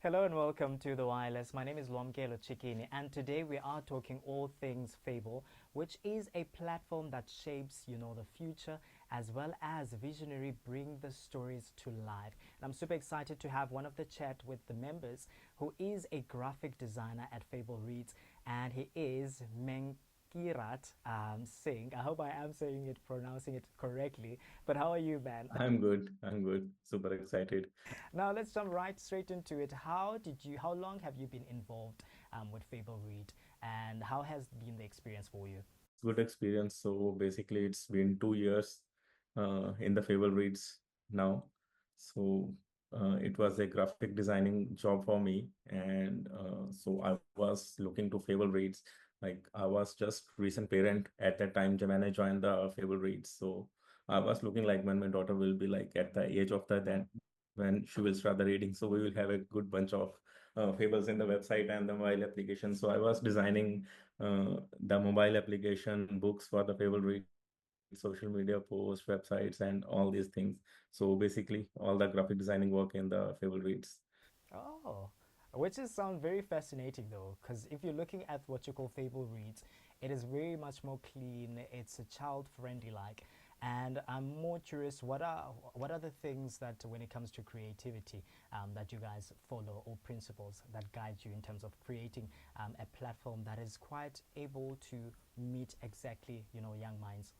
Hello and welcome to The Wireless. My name is Lwamkelo Tshikini, and today we are talking all things Fable, which is a platform that shapes, the future as well as visionary bring the stories to life. And I'm super excited to have one of the chat with the members who is a graphic designer at FableReads, and he is Mankirat Singh. I hope I am pronouncing it correctly. But how are you, man? I'm good. I'm good. Super excited. Now let's jump right straight into it. How long have you been involved with Fable Read, and how has been the experience for you? Good experience. So basically, it's been 2 years in the FableReads now. So it was a graphic designing job for me, and so I was looking to FableReads. Like I was just recent parent at that time when I joined the FableReads. So I was looking like when my daughter will be like at the age of the then when she will start the reading. So we will have a good bunch of fables in the website and the mobile application. So I was designing the mobile application, books for the favorite social media posts, websites, and all these things. So basically, all the graphic designing work in the favorites. Oh, which is sound very fascinating though, because if you're looking at what you call Fable Reads, it is very much more clean. It's a child friendly like, and I'm more curious. What are the things that when it comes to creativity that you guys follow or principles that guide you in terms of creating a platform that is quite able to meet exactly young minds.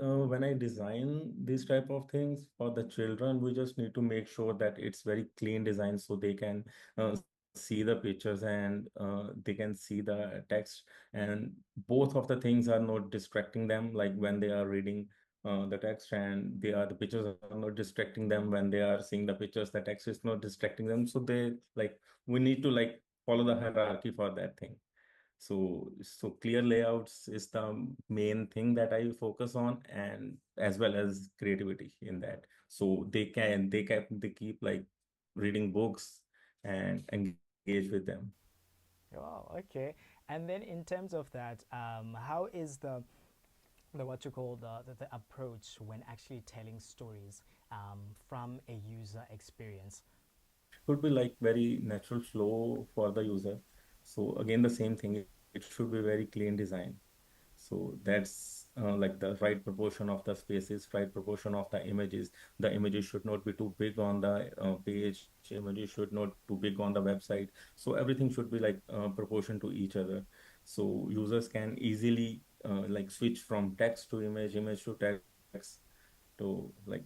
When I design these type of things for the children, we just need to make sure that it's very clean design so they can see the pictures and they can see the text. And both of the things are not distracting them, like when they are reading the text, and the pictures are not distracting them when they are seeing the pictures. The text is not distracting them. So they like we need to like follow the hierarchy for that thing. So clear layouts is the main thing that I focus on, and as well as creativity in that. So they keep like reading books and engage with them. Oh, okay. And then in terms of that, how is the what you call the approach when actually telling stories from a user experience? Should be like very natural flow for the user. So again, the same thing. It should be very clean design. So that's like the right proportion of the spaces, right proportion of the images. The images should not be too big on the page. Images should not too big on the website. So everything should be like proportion to each other. So users can easily like switch from text to image, image to text. To like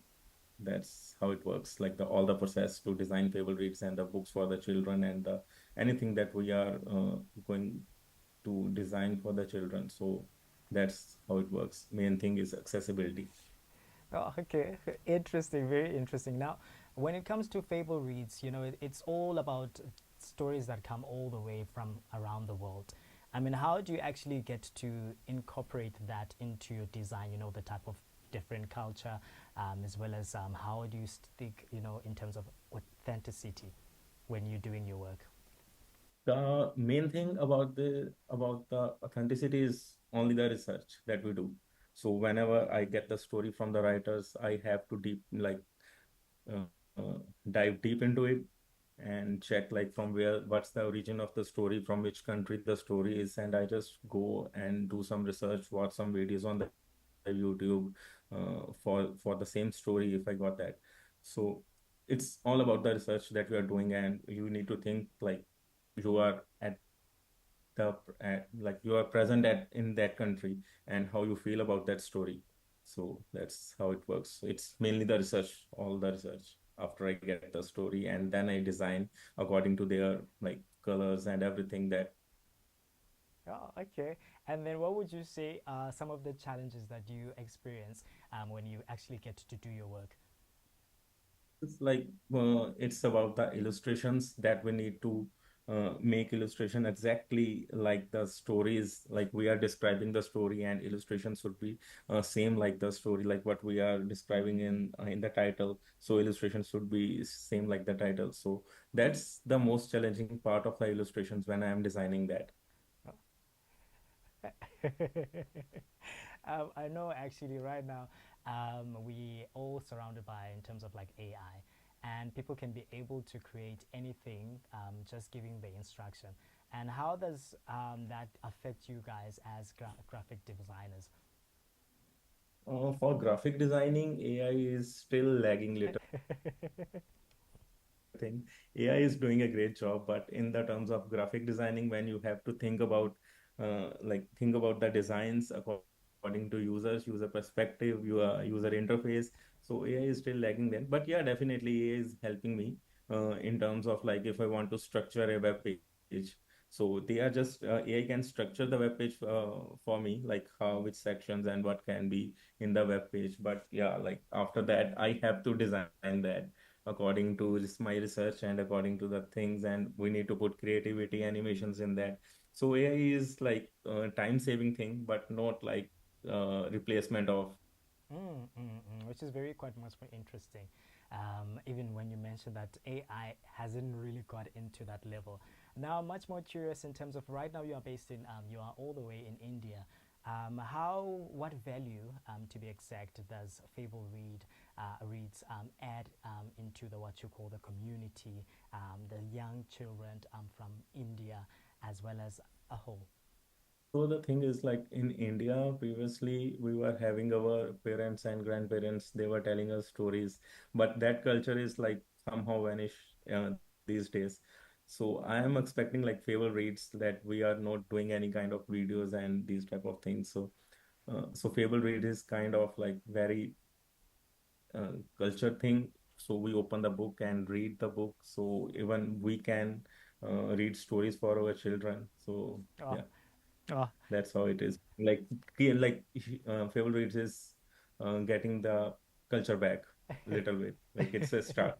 that's how it works. Like all the process to design fable reads and the books for the children and the anything that we are going to design for the children. So that's how it works. Main thing is accessibility. Oh, okay. Interesting, very interesting. Now, when it comes to Fable Reads, it's all about stories that come all the way from around the world. I mean, how do you actually get to incorporate that into your design, the type of different culture, as well as how do you stick, in terms of authenticity when you're doing your work? The main thing about the authenticity is only the research that we do. So whenever I get the story from the writers, I have to deep like dive deep into it and check like from where what's the origin of the story, from which country the story is, and I just go and do some research, watch some videos on the YouTube for the same story if I got that. So it's all about the research that we are doing, and you need to think like you are at like you are present at in that country and how you feel about that story. So that's how it works. So it's mainly the research, all the research after I get the story, and then I design according to their like colors and everything that Oh, okay. And then what would you say are some of the challenges that you experience when you actually get to do your work? it's like it's about the illustrations that we need to make illustration exactly like the stories, like we are describing the story, and illustrations should be same like the story, like what we are describing in the title. So illustrations should be same like the title. So that's the most challenging part of the illustrations when I am designing that. I know actually right now we all surrounded by in terms of like AI, and people can be able to create anything, just giving the instruction. And how does that affect you guys as graphic designers? For graphic designing, AI is still lagging little thing. AI is doing a great job, but in the terms of graphic designing, when you have to think about think about the designs according to user perspective, user interface. So AI is still lagging there. But yeah, definitely AI is helping me in terms of like if I want to structure a web page. So they are just AI can structure the web page for me, like how which sections and what can be in the web page. But yeah, like after that, I have to design that according to my research and according to the things, and we need to put creativity animations in that. So AI is like time saving thing, but not like replacement of. Which is very quite much more interesting. Even when you mentioned that AI hasn't really got into that level. Now, much more curious in terms of right now you are based in, you are all the way in India. What value, to be exact, does reads add into the what you call the community, the young children from India as well as a whole? So the thing is, like in India, previously we were having our parents and grandparents, they were telling us stories, but that culture is like somehow vanished these days. So I am expecting like Fable Reads that we are not doing any kind of videos and these type of things. So Fable Read is kind of like very culture thing. So we open the book and read the book. So even we can read stories for our children. So Oh, yeah, oh. that's how it is. Like Fable Reads is getting the culture back a little bit. Like it's a start.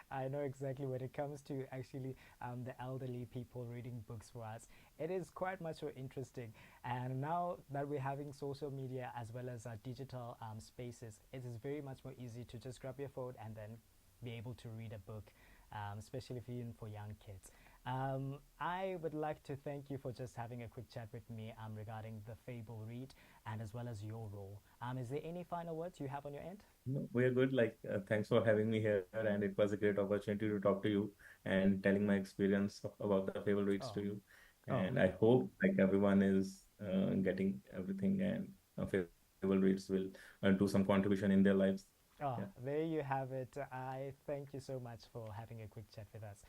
I know exactly when it comes to actually the elderly people reading books for us. It is quite much so interesting. And now that we're having social media as well as digital spaces, it is very much more easy to just grab your phone and then be able to read a book, especially for even for young kids. I would like to thank you for just having a quick chat with me regarding the Fable Read and as well as your role. Is there any final words you have on your end? No, we are good. Like thanks for having me here, and it was a great opportunity to talk to you and telling my experience about the Fable Reads Oh, to you. oh, And I hope like everyone is getting everything, and Fable Reads will do some contribution in their lives. Yeah. oh, there you have it. I thank you so much for having a quick chat with us.